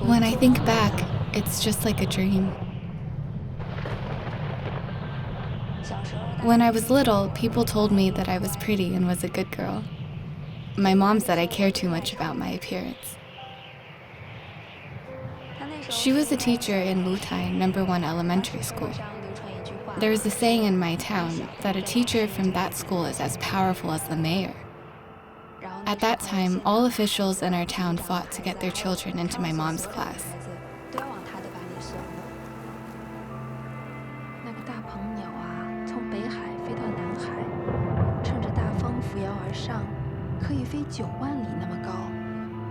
When I think back, it's just like a dream. When I was little, people told me that I was pretty and was a good girl. My mom said I cared too much about my appearance. She was a teacher in Wutai #1 elementary school. There is a saying in my town that a teacher from that school is as powerful as the mayor. At that time, all officials in our town fought to get their children into my mom's class. 那个大鹏鸟啊，从北海飞到南海，乘着大风扶摇而上，可以飞9万里那么高。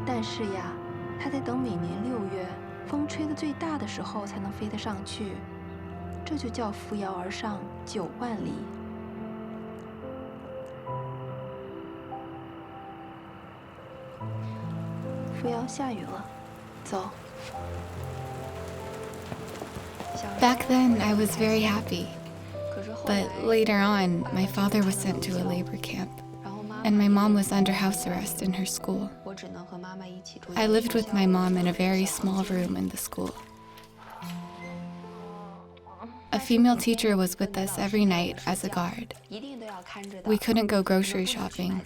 但是呀，它得等每年6月风吹得最大的时候才能飞得上去，这就叫扶摇而上9万里。扶摇下雨了，走。 Back then, I was very happy. But later on, my father was sent to a labor camp, and my mom was under house arrest in her school. I lived with my mom in a very small room in the school. A female teacher was with us every night as a guard. We couldn't go grocery shopping.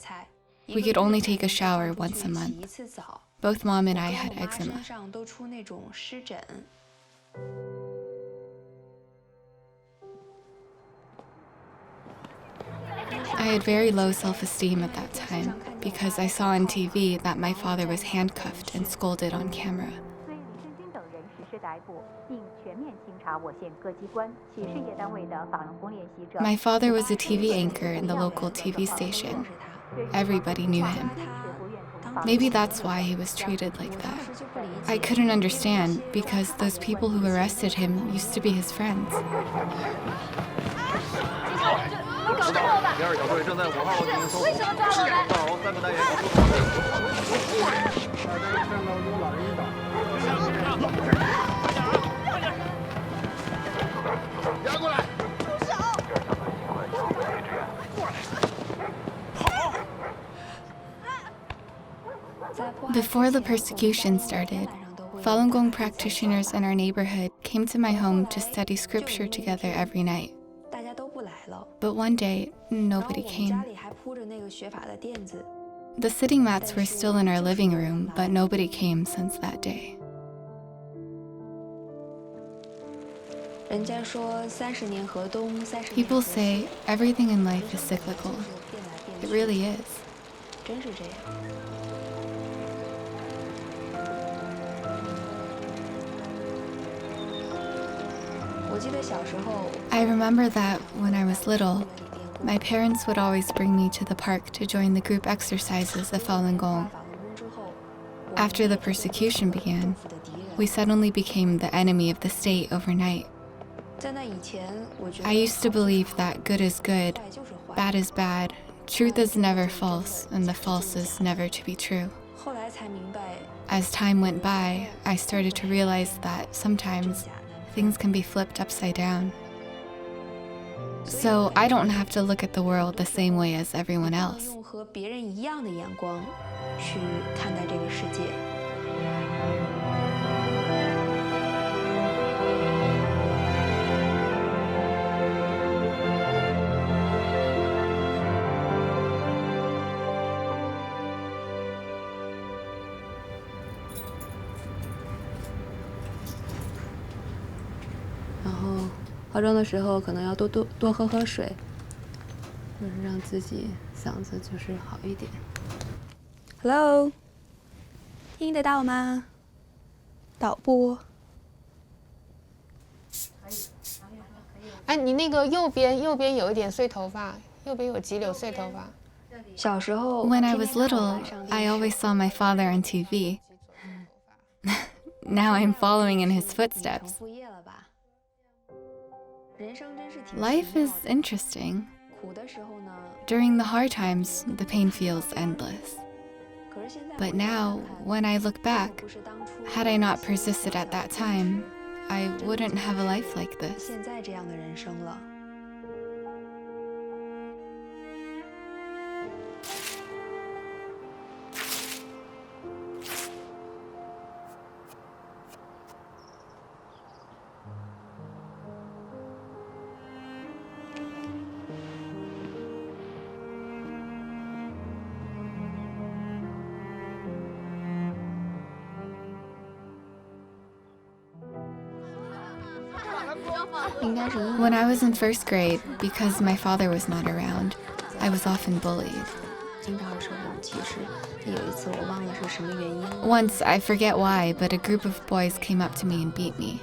We could only take a shower once a month. Both mom and I had eczema. I had very low self-esteem at that time because I saw on TV that my father was handcuffed and scolded on camera. My father was a TV anchor in the local TV station. Everybody knew him. Maybe that's why he was treated like that. I couldn't understand because those people who arrested him used to be his friends. Before the persecution started, Falun Gong practitioners in our neighborhood came to my home to study scripture together every night. But one day, nobody came. The sitting mats were still in our living room, but nobody came since that day. People say everything in life is cyclical. It really is. I remember that when I was little, my parents would always bring me to the park to join the group exercises of Falun Gong. After the persecution began, we suddenly became the enemy of the state overnight. I used to believe that good is good, bad is bad, truth is never false, and the false is never to be true. As time went by, I started to realize that sometimes things can be flipped upside down. So I don't have to look at the world the same way as everyone else. Oh. 化妆的时候可能要多喝水，就是让自己嗓子就是好一点。Hello， 听得到吗？导播。哎，你那个右边有一点碎头发，右边有几绺碎头发。小时候 When I was little, I always saw my father on TV. Now I'm following in his footsteps. Life is interesting. During the hard times, the pain feels endless. But now, when I look back, had I not persisted at that time, I wouldn't have a life like this. When I was in first grade, because my father was not around, I was often bullied. Once, I forget why, but a group of boys came up to me and beat me.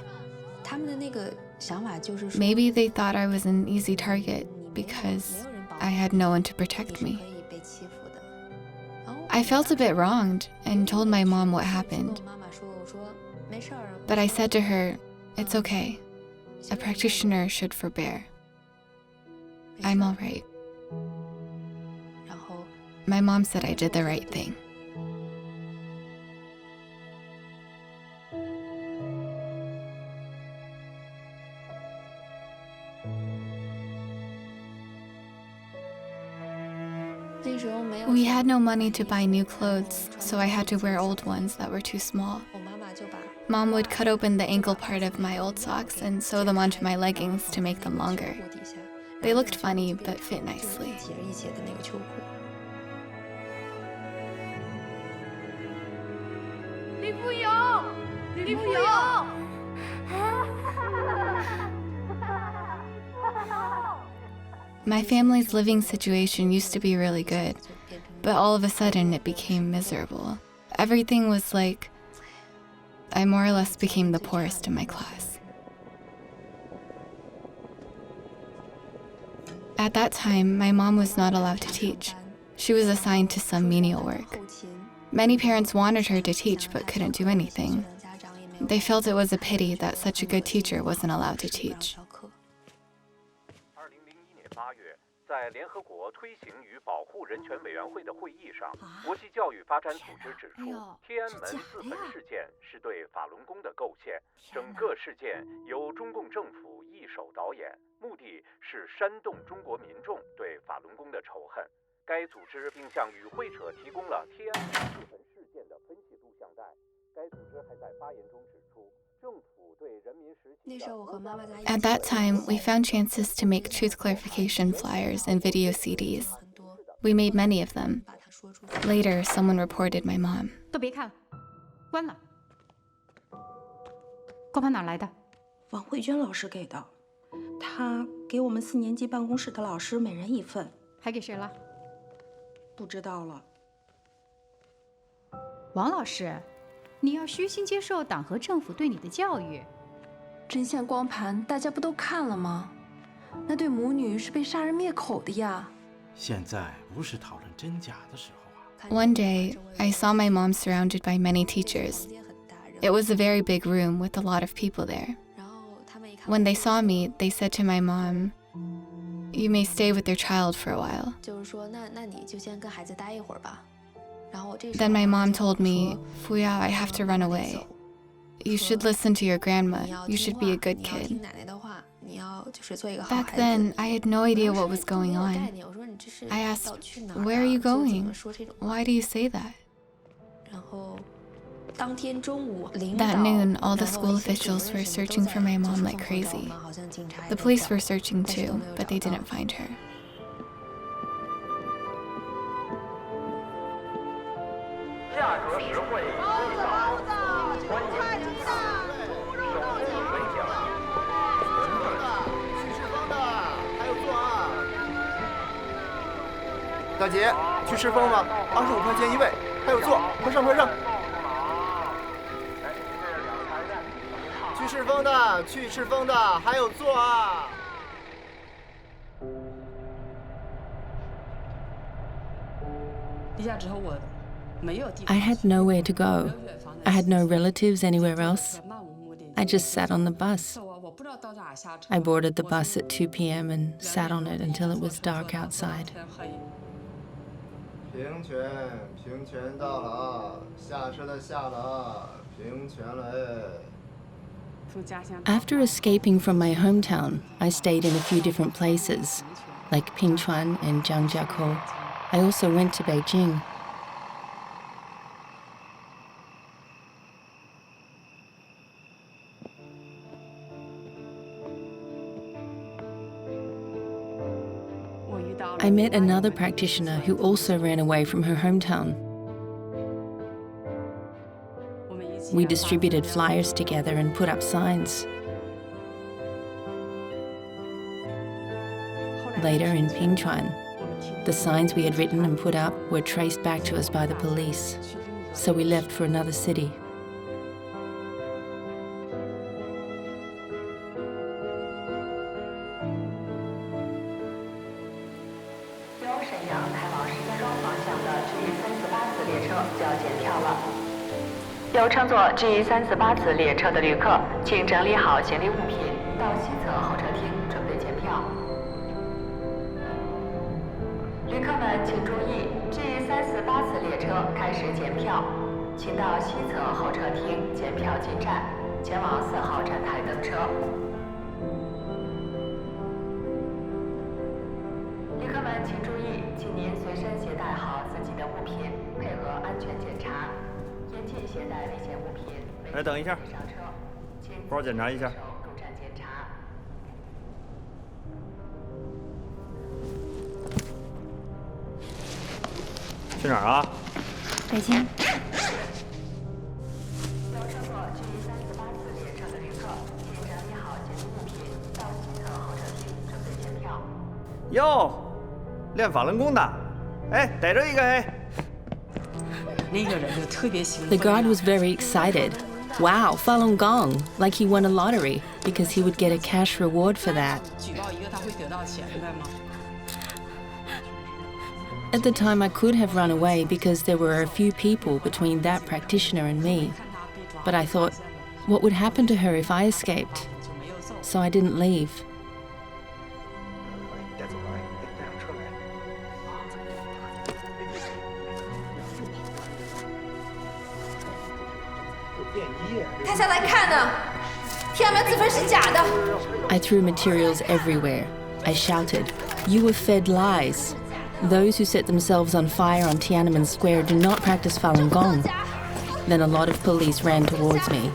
Maybe they thought I was an easy target because I had no one to protect me. I felt a bit wronged and told my mom what happened. But I said to her, "It's okay. A practitioner should forbear. I'm all right." My mom said I did the right thing. We had no money to buy new clothes, so I had to wear old ones that were too small. Mom would cut open the ankle part of my old socks and sew them onto my leggings to make them longer. They looked funny, but fit nicely. My family's living situation used to be really good, but all of a sudden it became miserable. Everything was like, I more or less became the poorest in my class. At that time, my mom was not allowed to teach. She was assigned to some menial work. Many parents wanted her to teach but couldn't do anything. They felt it was a pity that such a good teacher wasn't allowed to teach. 在联合国推行与保护人权委员会的会议上，国际教育发展组织指出，天安门自焚事件是对法轮功的构陷，整个事件由中共政府一手导演，目的是煽动中国民众对法轮功的仇恨。该组织并向与会者提供了天安门自焚事件的分析录像带。该组织还在发言中指出，政府对人民实行的 At that time, we found chances to make truth clarification flyers and video CDs. We made many of them. Later, someone reported my mom. 都别看了，关了。光盘哪来的？王慧娟老师给的，她给我们4年级办公室的老师每人1份。还给谁了？不知道了。王老师，你要虚心接受党和政府对你的教育。真相光盘大家不都看了吗？那对母女是被杀人灭口的呀。现在不是讨论真假的时候啊。One day, I saw my mom surrounded by many teachers. It was a very big room with a lot of people there. When they saw me, they said to my mom, "You may stay with your child for a while." Then my mom told me, "Fuyao, I have to run away. You should listen to your grandma. You should be a good kid." Back then, I had no idea what was going on. I asked, "Where are you going? Why do you say that?" That noon, all the school officials were searching for my mom like crazy. The police were searching too, but they didn't find her. 价格实惠，欢迎菜鸡蛋、猪肉鸡水饺。去赤峰的，还有座啊！大姐，去赤峰吗？25块钱一位，还有座，快上快上！去赤峰的，去赤峰的，还有座啊！ I had nowhere to go. I had no relatives anywhere else. I just sat on the bus. I boarded the bus at 2 p.m. and sat on it until it was dark outside. 平泉到了啊！下车的下了啊！平泉了哎。 After escaping from my hometown, I stayed in a few different places, like Pingchuan and Zhangjiakou. I also went to Beijing. I met another practitioner who also ran away from her hometown. We distributed flyers together and put up signs. later in Pingchuan. The signs we had written and put up were traced back to us by the police, so we left for another city. G 348次列车的旅客，请整理好行李物品，到西侧候车厅准备检票。旅客们请注意 ，G 348次列车开始检票，请到西侧候车厅检票进站，前往4号站台登车。旅客们请注意，请您随身携带好自己的物品，配合安全检查。 严禁携带危险物品。哎，等一下，包检查一下。入站检查。去哪儿啊？北京。要乘坐 G 348次列车的旅客，请整理好行李物品，到西侧候车厅准备检票。哟，练法轮功的，哎，逮着一个哎。 The guard was very excited. Wow, Falun Gong, like he won a lottery, because he would get a cash reward for that. At the time, I could have run away because there were a few people between that practitioner and me. But I thought, what would happen to her if I escaped? So I didn't leave. I threw materials everywhere. I shouted, "You were fed lies. Those who set themselves on fire on Tiananmen Square do not practice Falun Gong." Then a lot of police ran towards me.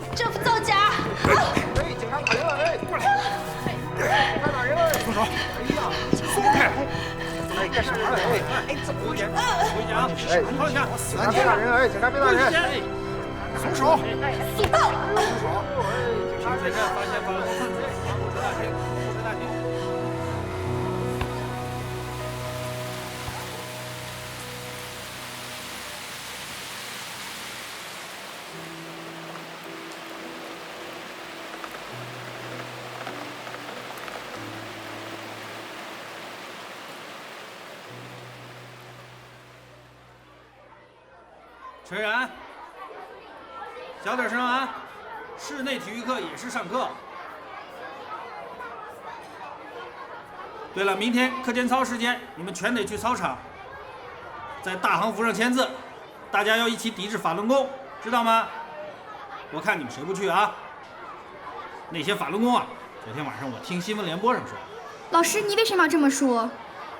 陈然，小点声啊！室内体育课也是上课。对了，明天课间操时间，你们全得去操场，在大横幅上签字，大家要一起抵制法轮功，知道吗？我看你们谁不去啊？那些法轮功啊，昨天晚上我听新闻联播上说。老师，你为什么要这么说？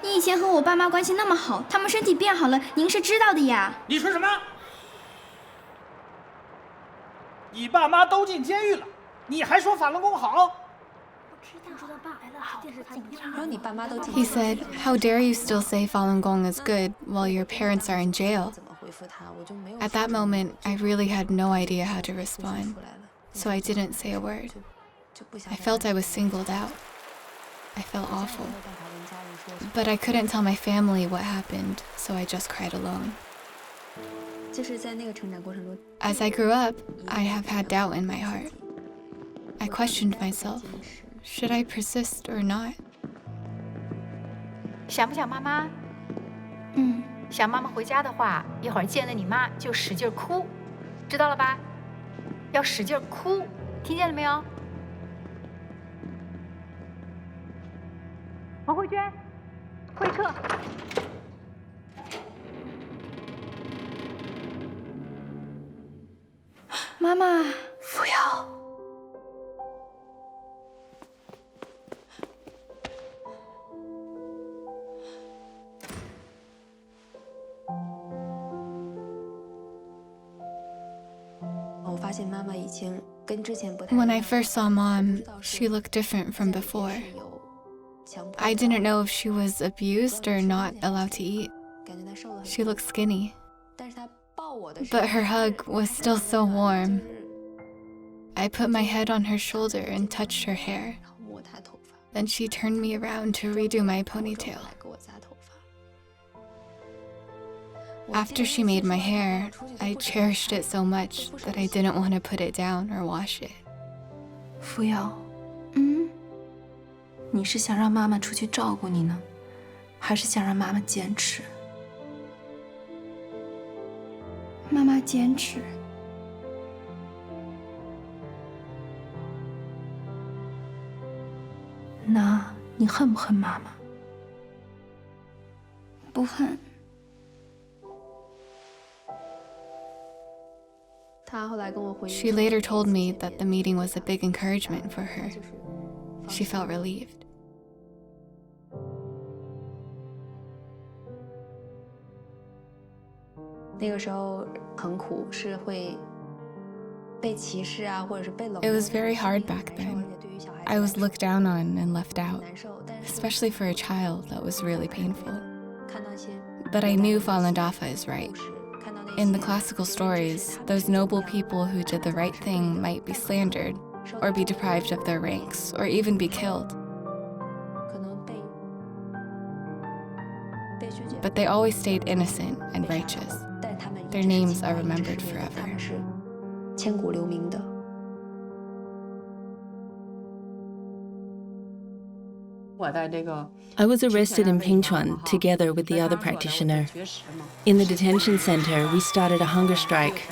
你以前和我爸妈关系那么好，他们身体变好了，您是知道的呀。你说什么？你爸妈都进监狱了，你还说法轮功好？He said, "How dare you still say Falun Gong is good while your parents are in jail?" At that moment, I really had no idea how to respond, so I didn't say a word. I felt I was singled out. I felt awful. But I couldn't tell my family what happened, so I just cried alone. As I grew up, I have had doubt in my heart. I questioned myself. Should I persist or not? 想不想妈妈？想妈妈回家的话，一会儿见了你妈就使劲哭，知道了吧？要使劲哭，听见了没有？王慧娟，会课。妈妈，不要。When I first saw Mom, she looked different from before. I didn't know if she was abused or not allowed to eat. She looked skinny. But her hug was still so warm. I put my head on her shoulder and touched her hair. Then she turned me around to redo my ponytail. After she made my hair, I cherished it so much that I didn't want to put it down or wash it. Fuyao，你是想让妈妈出去照顾你呢，还是想让妈妈坚持？妈妈坚持。那你恨不恨妈妈？不恨。She later told me that the meeting was a big encouragement for her. She felt relieved. 那个时候很苦，是会被歧视啊，或者是被冷落。 It was very hard back then. I was looked down on and left out, especially for a child. That was really painful. But I knew Falun Dafa is right. In the classical stories, those noble people who did the right thing might be slandered, or be deprived of their ranks, or even be killed. But they always stayed innocent and righteous. Their names are remembered forever. 千古留名的。 I was arrested in Pingchuan together with the other practitioner. In the detention center, we started a hunger strike.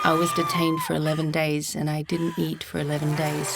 I was detained for 11 days and I didn't eat for 11 days.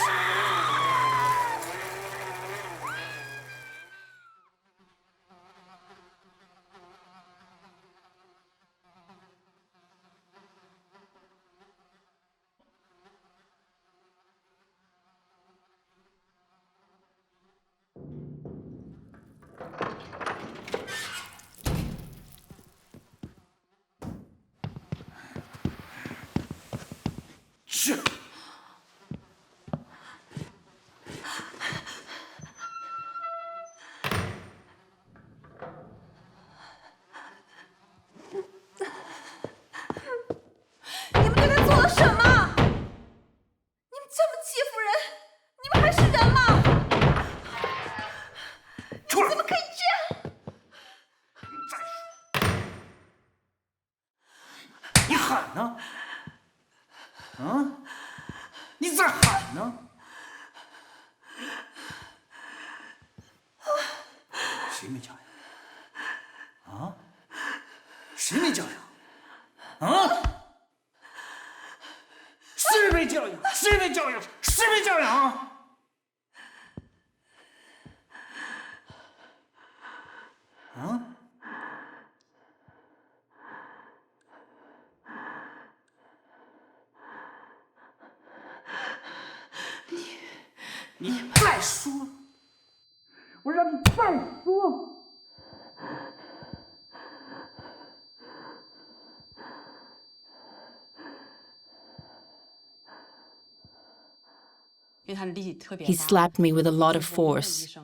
He slapped me with a lot of force.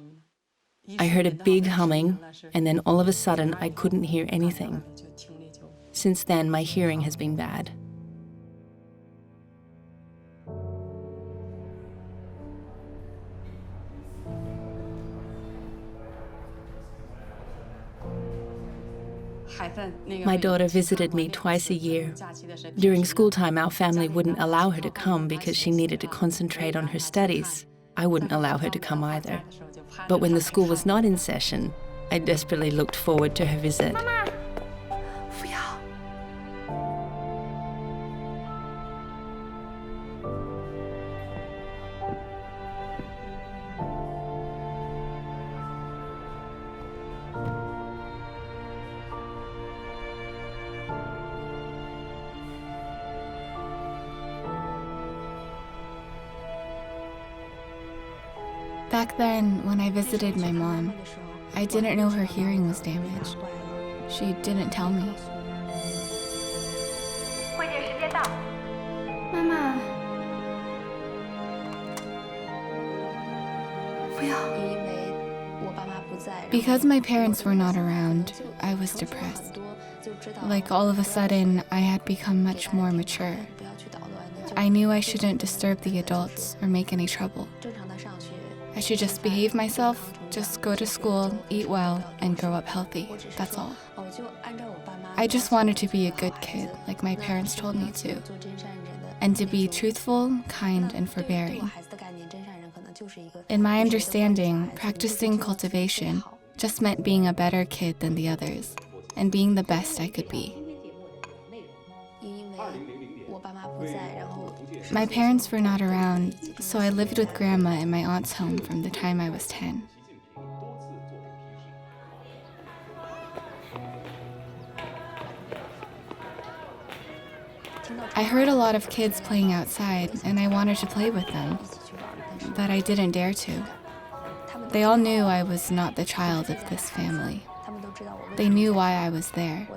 I heard a big humming, and then all of a sudden I couldn't hear anything. Since then, my hearing has been bad. My daughter visited me twice a year. During school time, our family wouldn't allow her to come because she needed to concentrate on her studies. I wouldn't allow her to come either. But when the school was not in session, I desperately looked forward to her visit. Back then, when I visited my mom, I didn't know her hearing was damaged. She didn't tell me. 会见时间到。妈妈，不要，因为我爸妈不在。 Because my parents were not around, I was depressed. Like all of a sudden, I had become much more mature. I knew I shouldn't disturb the adults or make any trouble. I should just behave myself, just go to school, eat well, and grow up healthy. That's all. I just wanted to be a good kid, like my parents told me to, and to be truthful, kind, and forbearing. In my understanding, practicing cultivation just meant being a better kid than the others, and being the best I could be. My parents were not around, so I lived with Grandma in my aunt's home from the time I was 10. I heard a lot of kids playing outside, and I wanted to play with them, but I didn't dare to. They all knew I was not the child of this family. They knew why I was there.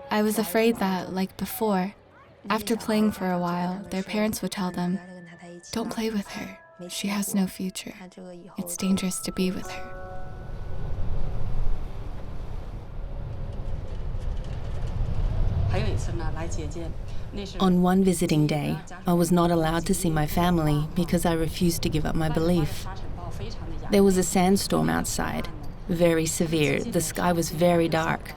I was afraid that, like before, after playing for a while, their parents would tell them, "Don't play with her. She has no future. It's dangerous to be with her." On one visiting day, I was not allowed to see my family because I refused to give up my belief. There was a sandstorm outside, very severe. The sky was very dark.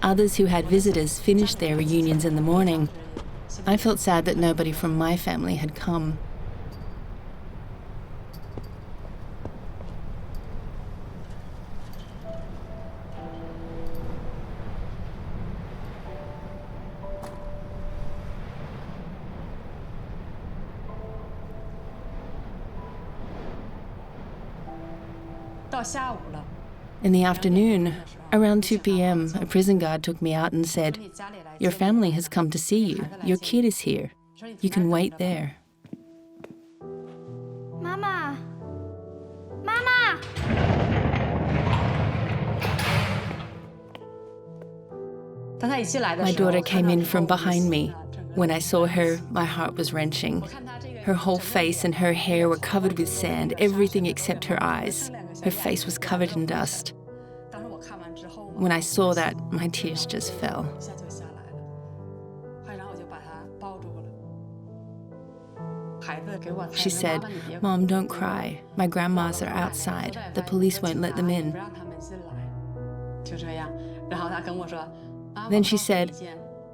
Others who had visitors finished their reunions in the morning. I felt sad that nobody from my family had come. In the afternoon, around 2 p.m., a prison guard took me out and said, "Your family has come to see you. Your kid is here. You can wait there." Mama! Mama! My daughter came in from behind me. When I saw her, my heart was wrenching. Her whole face and her hair were covered with sand, everything except her eyes. Her face was covered in dust. When I saw that, my tears just fell. She said, "Mom, don't cry. My grandmas are outside. The police won't let them in." Then she said,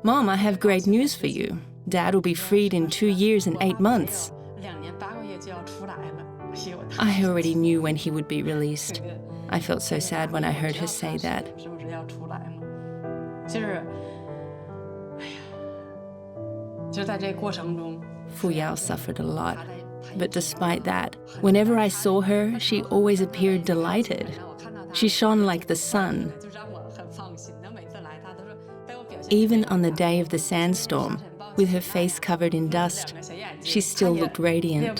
"Mom, I have great news for you. Dad will be freed in 2 years and 8 months." I already knew when he would be released. I felt so sad when I heard her say that. Fuyao suffered a lot, but despite that, whenever I saw her, she always appeared delighted. She shone like the sun. Even on the day of the sandstorm, with her face covered in dust, she still looked radiant.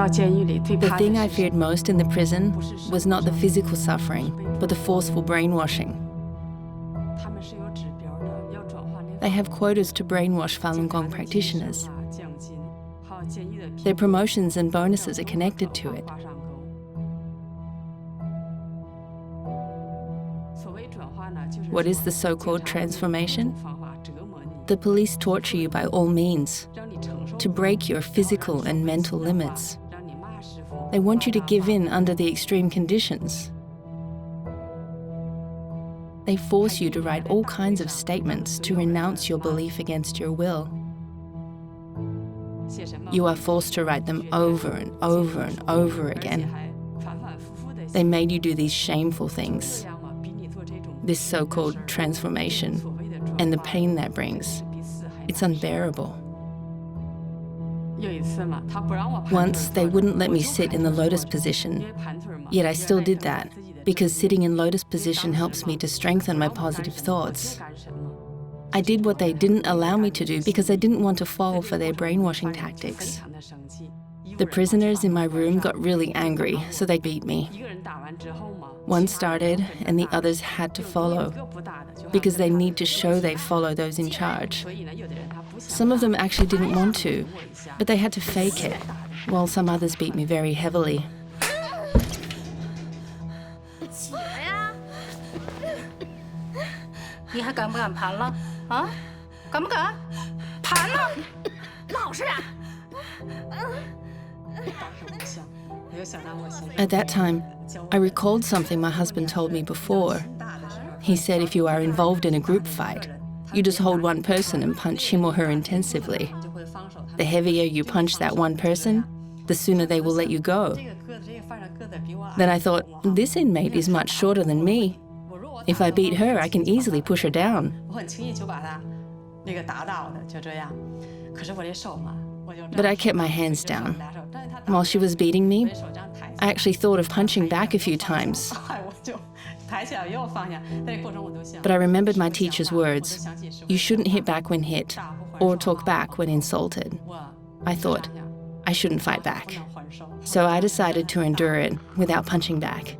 The thing I feared most in the prison was not the physical suffering, but the forceful brainwashing. They have quotas to brainwash Falun Gong practitioners. Their promotions and bonuses are connected to it. What is the so-called transformation? The police torture you by all means, to break your physical and mental limits. They want you to give in under the extreme conditions. They force you to write all kinds of statements to renounce your belief against your will. You are forced to write them over and over and over again. They made you do these shameful things, this so-called transformation, and the pain that brings. It's unbearable. Once, they wouldn't let me sit in the lotus position, yet I still did that, because sitting in lotus position helps me to strengthen my positive thoughts. I did what they didn't allow me to do because I didn't want to fall for their brainwashing tactics. The prisoners in my room got really angry, so they beat me. One started, and the others had to follow, because they need to show they follow those in charge. Some of them actually didn't want to, but they had to fake it, while some others beat me very heavily. At that time, I recalled something my husband told me before. He said if you are involved in a group fight, you just hold one person and punch him or her intensively. The heavier you punch that one person, the sooner they will let you go. Then I thought, this inmate is much shorter than me. If I beat her, I can easily push her down. But I kept my hands down. While she was beating me, I actually thought of punching back a few times. But I remembered my teacher's words. You shouldn't hit back when hit, or talk back when insulted. I thought, I shouldn't fight back. So I decided to endure it without punching back.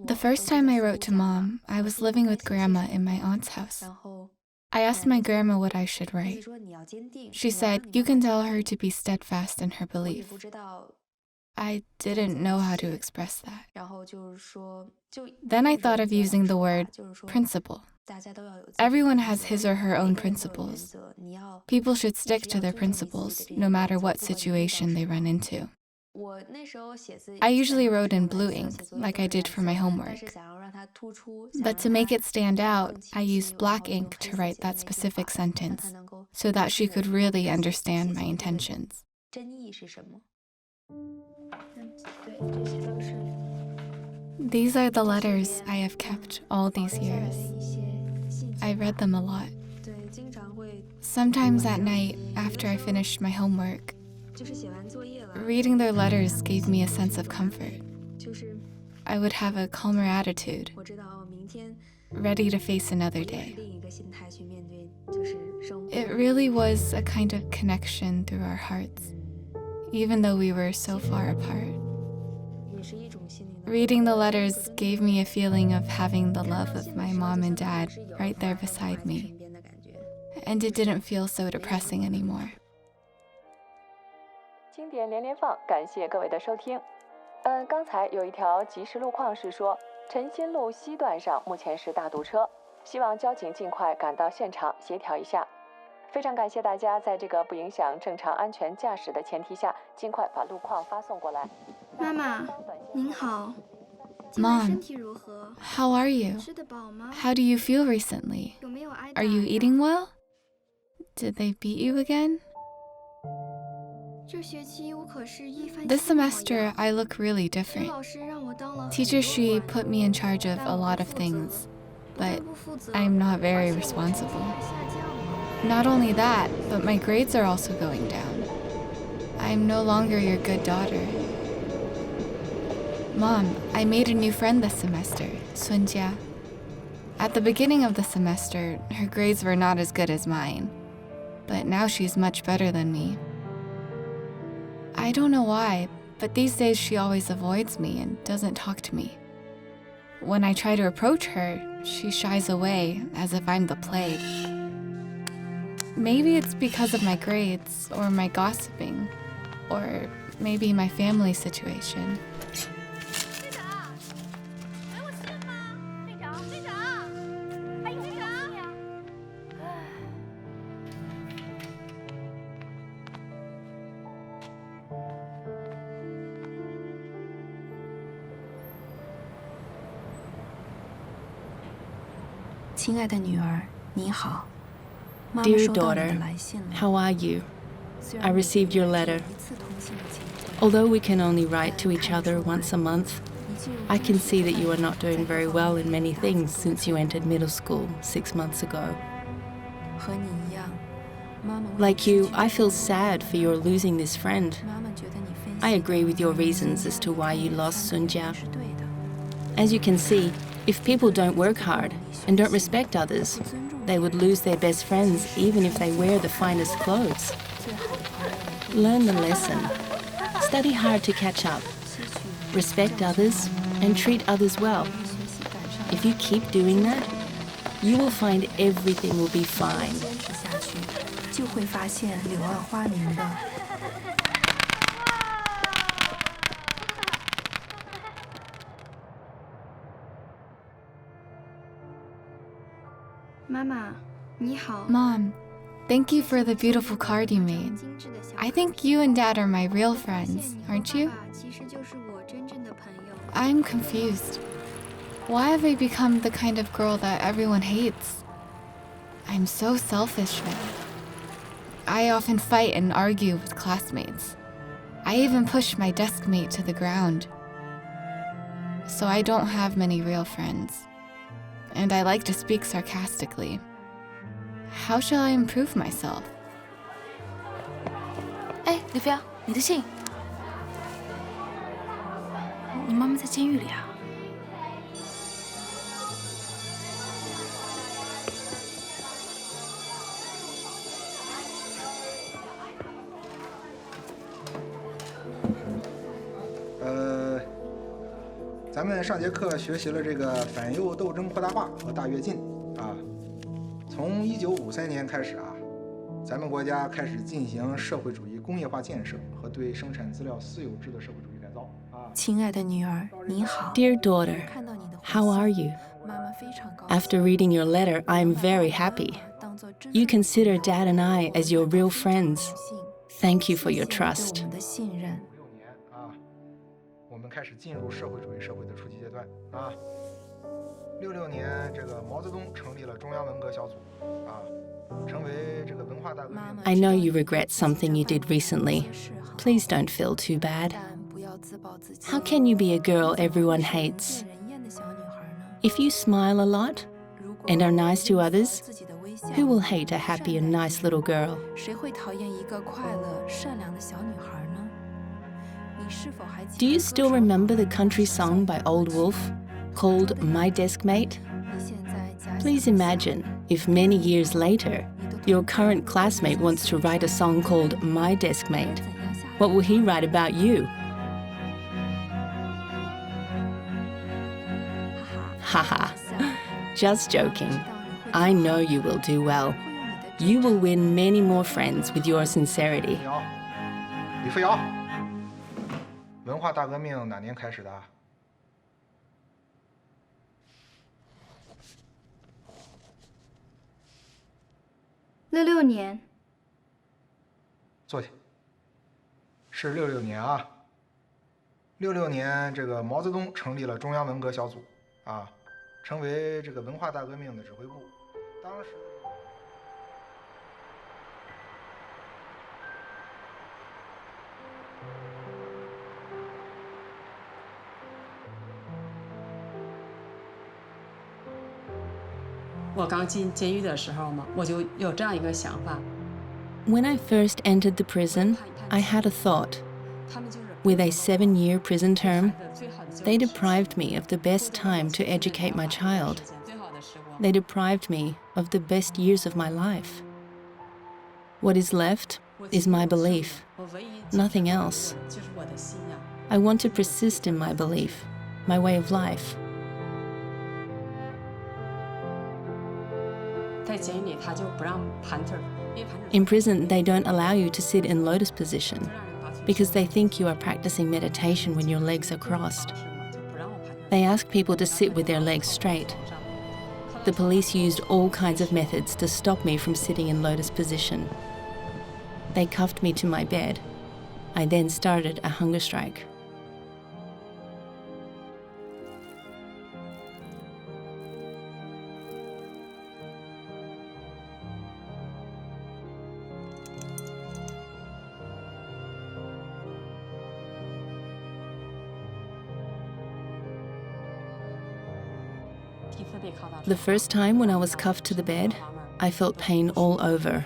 The first time I wrote to Mom, I was living with Grandma in my aunt's house. I asked my grandma what I should write. She said, you can tell her to be steadfast in her belief. I didn't know how to express that. Then I thought of using the word principle. Everyone has his or her own principles. People should stick to their principles, no matter what situation they run into. I usually wrote in blue ink, like I did for my homework. But to make it stand out, I used black ink to write that specific sentence, so that she could really understand my intentions. These are the letters I have kept all these years. I read them a lot. Sometimes at night, after I finished my homework, reading their letters gave me a sense of comfort. I would have a calmer attitude, ready to face another day. It really was a kind of connection through our hearts, even though we were so far apart. Reading the letters gave me a feeling of having the love of my mom and dad right there beside me, and it didn't feel so depressing anymore. 经典连连放，感谢各位的收听。刚才有一条即时路况是说，陈新路西段上目前是大堵车，希望交警尽快赶到现场协调一下。非常感谢大家在这个不影响正常安全驾驶的前提下，尽快把路况发送过来。妈妈，您好。 Mom, how are you? How do you feel recently? Are you eating well? Did they beat you again? This semester, I look really different. Teacher Shui put me in charge of a lot of things, but I'm not very responsible. Not only that, but my grades are also going down. I'm no longer your good daughter. Mom, I made a new friend this semester, Sunjia. At the beginning of the semester, her grades were not as good as mine, but now she's much better than me. I don't know why, but these days she always avoids me and doesn't talk to me. When I try to approach her, she shies away as if I'm the plague. Maybe it's because of my grades, or my gossiping, or maybe my family situation. Dear daughter, how are you? I received your letter. Although we can only write to each other once a month, I can see that you are not doing very well in many things since you entered middle school 6 months ago. Like you, I feel sad for your losing this friend. I agree with your reasons as to why you lost Sunjia. As you can see, if people don't work hard and don't respect others, they would lose their best friends even if they wear the finest clothes. Learn the lesson. Study hard to catch up. Respect others and treat others well. If you keep doing that, you will find everything will be fine. 就会发现柳暗花明的。妈妈，你好。 Mom, thank you for the beautiful card you made. I think you and Dad are my real friends, aren't you? 其实就是我真正的朋友。 I'm confused. Why have I become the kind of girl that everyone hates? I'm so selfish now. I often fight and argue with classmates. I even push my desk mate to the ground. So I don't have many real friends. And I like to speak sarcastically. How shall I improve myself? 哎，刘飞，你的信。你妈妈在监狱里啊。 咱们上节课学习了这个反右斗争扩大化和大跃进啊。从1953年开始啊，咱们国家开始进行社会主义工业化建设和对生产资料私有制的社会主义改造啊。亲爱的女儿，你好。 Dear daughter, how are you? After reading your letter, I'm very happy. You consider Dad and I as your real friends. Thank you for your trust. 我们开始进入社会主义社会的初级阶段啊。66年，这个毛泽东成立了中央文革小组啊，成为这个文化大革命。I know you regret something you did recently. Please don't feel too bad. How can you be a girl everyone hates? If you smile a lot and are nice to others, who will hate a happy and nice little girl? 谁会讨厌一个快乐、善良的小女孩呢？ Do you still remember the country song by Old Wolf called My Desk Mate? Please imagine if many years later, your current classmate wants to write a song called My Desk Mate. What will he write about you? Haha, just joking. I know you will do well. You will win many more friends with your sincerity. 李飞瑶。 文化大革命哪年开始的？66年。坐下。是66年啊。66年，这个毛泽东成立了中央文革小组啊，成为这个文化大革命的指挥部。当时。 我刚进监狱的时候嘛，我就有这样一个想法。 When I first entered the prison, I had a thought. With a 7-year prison term, they deprived me of the best time to educate my child. They deprived me of the best years of my life. What is left is my belief, nothing else. I want to persist in my belief, my way of life. In prison, they don't allow you to sit in lotus position because they think you are practicing meditation when your legs are crossed. They ask people to sit with their legs straight. The police used all kinds of methods to stop me from sitting in lotus position. They cuffed me to my bed. I then started a hunger strike. The first time when I was cuffed to the bed, I felt pain all over.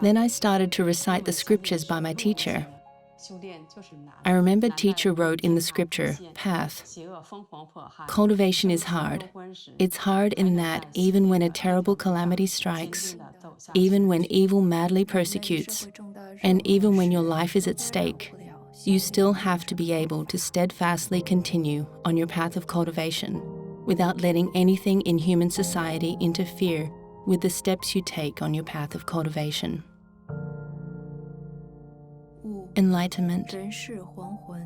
Then I started to recite the scriptures by my teacher. I remember teacher wrote in the scripture, path. Cultivation is hard. It's hard in that even when a terrible calamity strikes, even when evil madly persecutes, and even when your life is at stake, you still have to be able to steadfastly continue on your path of cultivation without letting anything in human society interfere with the steps you take on your path of cultivation. Enlightenment.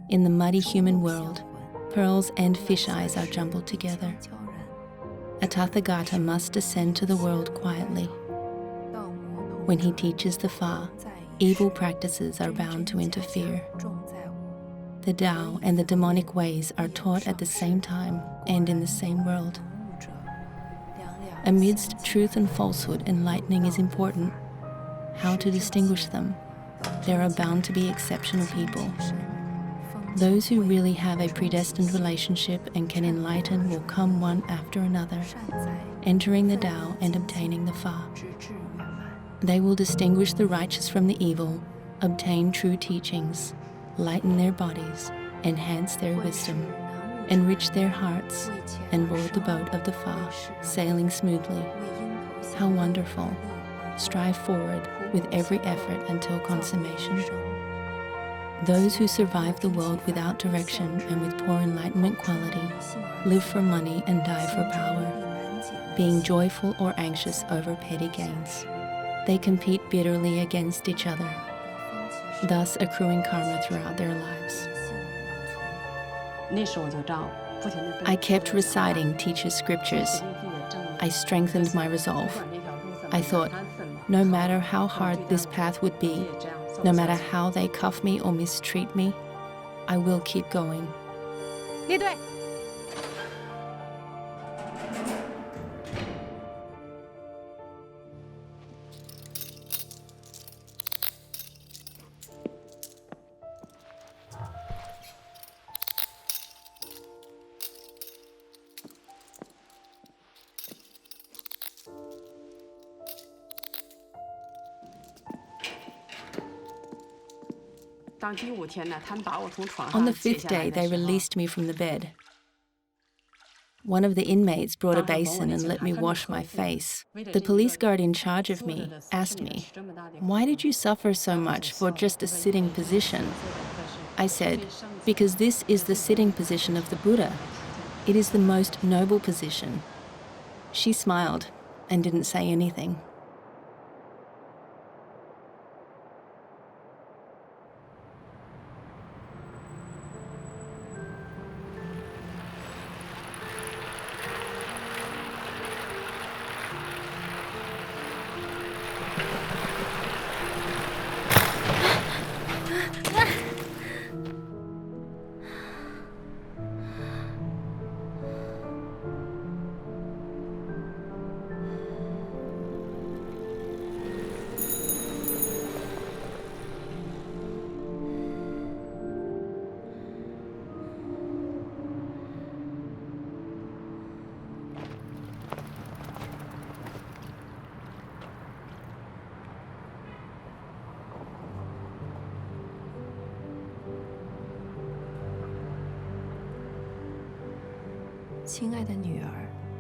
In the muddy human world, pearls and fish eyes are jumbled together. A Tathagata must descend to the world quietly. When he teaches the Fa, evil practices are bound to interfere. The Tao and the demonic ways are taught at the same time and in the same world. Amidst truth and falsehood, enlightening is important. How to distinguish them? There are bound to be exceptional people. Those who really have a predestined relationship and can enlighten will come one after another, entering the Tao and obtaining the Fa. They will distinguish the righteous from the evil, obtain true teachings, lighten their bodies, enhance their wisdom, enrich their hearts, and board the boat of the Fa, sailing smoothly. How wonderful! Strive forward with every effort until consummation. Those who survive the world without direction and with poor enlightenment quality live for money and die for power, being joyful or anxious over petty gains. They compete bitterly against each other, thus accruing karma throughout their lives. I kept reciting teacher's scriptures. I strengthened my resolve. I thought, no matter how hard this path would be, no matter how they cuff me or mistreat me, I will keep going. 列队。On the fifth day, they released me from the bed. One of the inmates brought a basin and let me wash my face. The police guard in charge of me asked me, "Why did you suffer so much for just a sitting position?" I said, "Because this is the sitting position of the Buddha. It is the most noble position." She smiled and didn't say anything.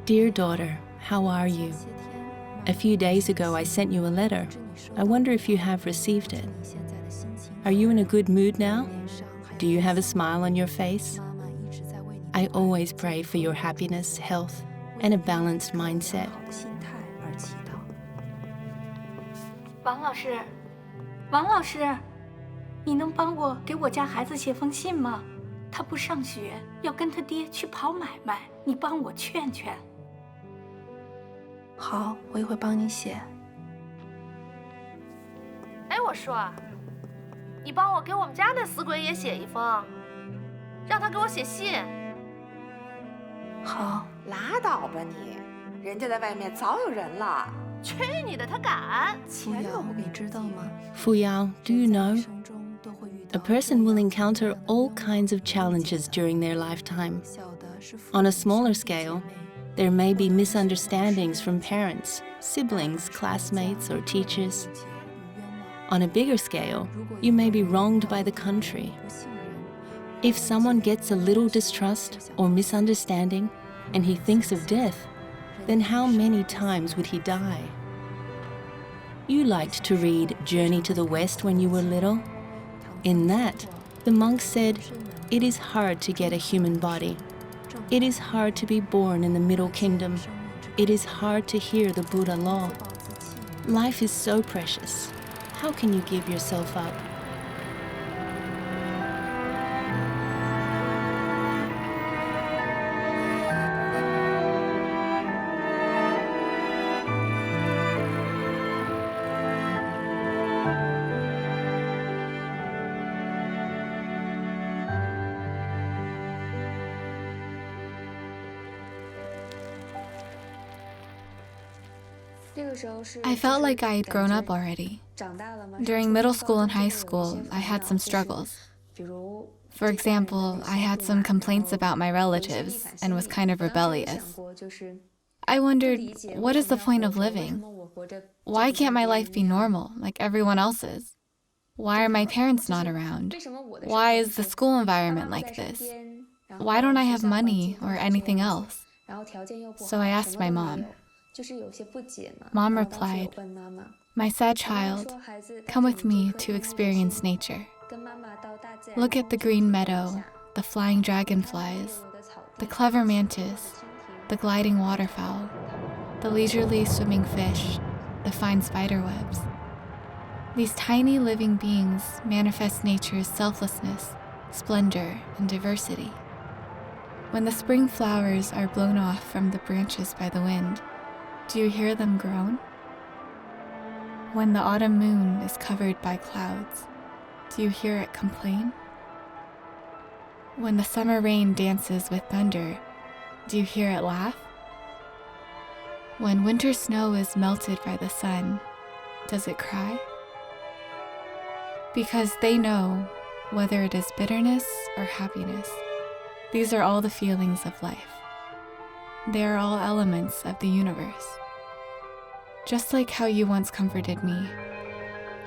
Dear daughter, how are you? A few days ago I sent you a letter. I wonder if you have received it. Are you in a good mood now? Do you have a smile on your face? I always pray for your happiness, health, and a balanced mindset. 王老师，王老师，你能帮我给我家孩子写封信吗？他不上学，要跟他爹去跑买卖，你帮我劝劝。好，我一会帮你写。哎，我说，你帮我给我们家那死鬼也写一封，让他给我写信。好，拉倒吧你，人家在外面早有人了。去你的，他敢！ Fuyao，你知道吗？ Fuyao, do you know? A person will encounter all kinds of challenges during their lifetime. On a smaller scale, There may be misunderstandings from parents, siblings, classmates, or teachers. On a bigger scale, you may be wronged by the country. If someone gets a little distrust or misunderstanding and he thinks of death, then how many times would he die? You liked to read Journey to the West when you were little. In that, the monk said, "It is hard to get a human body. It is hard to be born in the Middle Kingdom. It is hard to hear the Buddha law. Life is so precious. How can you give yourself up?" I felt like I had grown up already. During middle school and high school, I had some struggles. For example, I had some complaints about my relatives and was kind of rebellious. I wondered, what is the point of living? Why can't my life be normal, like everyone else's? Why are my parents not around? Why is the school environment like this? Why don't I have money or anything else? So I asked my mom. Mom replied, "My sad child, come with me to experience nature. Look at the green meadow, the flying dragonflies, the clever mantis, the gliding waterfowl, the leisurely swimming fish, the fine spider webs. These tiny living beings manifest nature's selflessness, splendor, and diversity. When the spring flowers are blown off from the branches by the wind, do you hear them groan? When the autumn moon is covered by clouds, do you hear it complain? When the summer rain dances with thunder, do you hear it laugh? When winter snow is melted by the sun, does it cry? Because they know, whether it is bitterness or happiness, these are all the feelings of life. They are all elements of the universe. Just like how you once comforted me,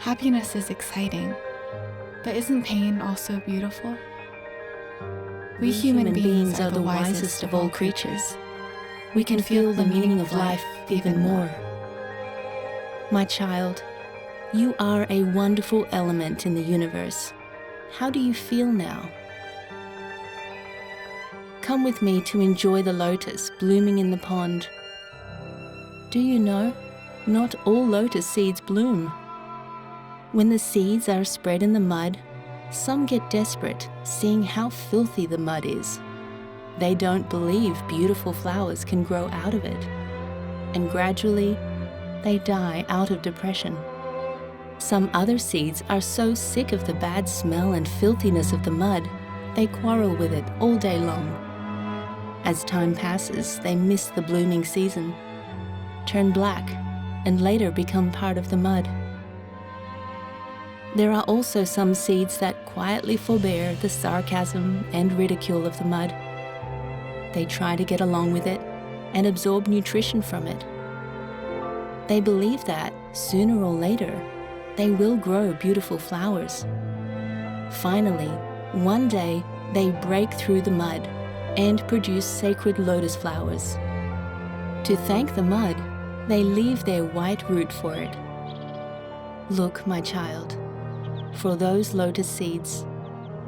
happiness is exciting, but isn't pain also beautiful? We human beings are the wisest of all creatures. We can feel the meaning of life even more. My child, you are a wonderful element in the universe. How do you feel now? Come with me to enjoy the lotus blooming in the pond. Do you know, not all lotus seeds bloom. When the seeds are spread in the mud, some get desperate, seeing how filthy the mud is. They don't believe beautiful flowers can grow out of it. And gradually, they die out of depression. Some other seeds are so sick of the bad smell and filthiness of the mud, they quarrel with it all day long. As time passes, they miss the blooming season, turn black, and later become part of the mud. There are also some seeds that quietly forbear the sarcasm and ridicule of the mud. They try to get along with it and absorb nutrition from it. They believe that, sooner or later, they will grow beautiful flowers. Finally, one day, they break through the mud and produce sacred lotus flowers. To thank the mud, they leave their white root for it. Look, my child, for those lotus seeds,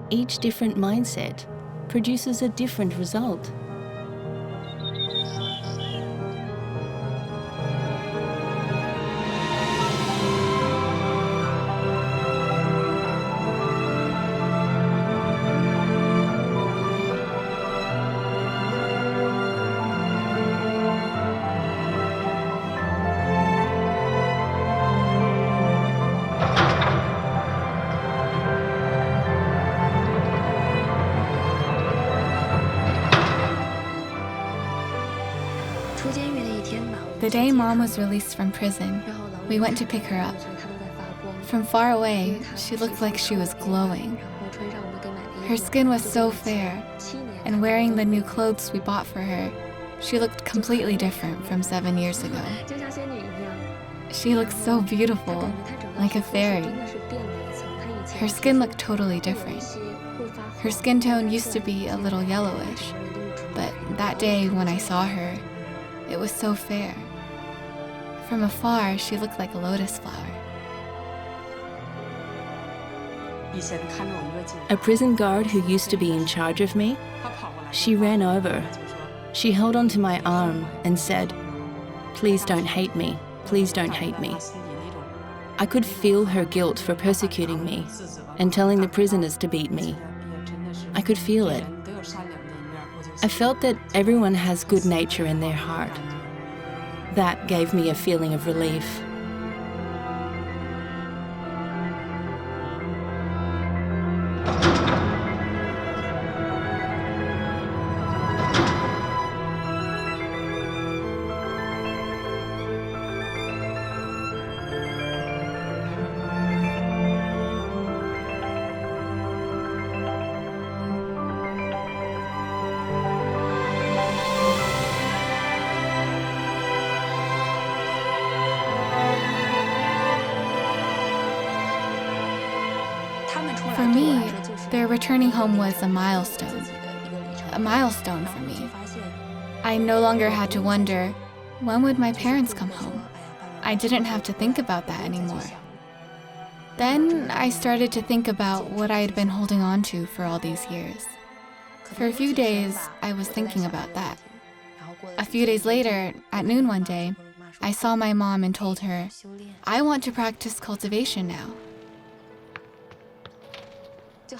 each different mindset produces a different result. The day Mom was released from prison, we went to pick her up. From far away, she looked like she was glowing. Her skin was so fair, and wearing the new clothes we bought for her, she looked completely different from 7 years ago. She looked so beautiful, like a fairy. Her skin looked totally different. Her skin tone used to be a little yellowish, but that day when I saw her, it was so fair. From afar, she looked like a lotus flower. A prison guard who used to be in charge of me, she ran over. She held onto my arm and said, "Please don't hate me. Please don't hate me." I could feel her guilt for persecuting me and telling the prisoners to beat me. I could feel it. I felt that everyone has good nature in their heart. That gave me a feeling of relief. For me, their returning home was a milestone for me. I no longer had to wonder, when would my parents come home? I didn't have to think about that anymore. Then I started to think about what I had been holding on to for all these years. For a few days, I was thinking about that. A few days later, at noon one day, I saw my mom and told her, "I want to practice cultivation now."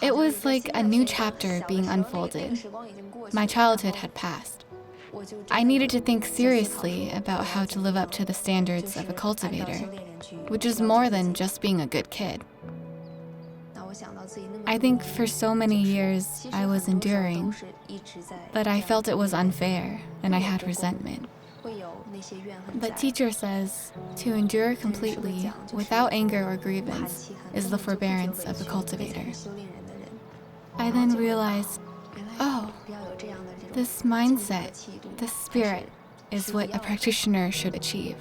It was like a new chapter being unfolded. My childhood had passed. I needed to think seriously about how to live up to the standards of a cultivator, which is more than just being a good kid. I think for so many years I was enduring, but I felt it was unfair and I had resentment. But teacher says to endure completely without anger or grievance is the forbearance of a cultivator. I then realized, oh, this mindset, this spirit is what a practitioner should achieve.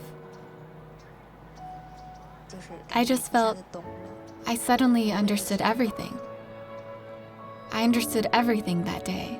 I just felt I suddenly understood everything. I understood everything that day.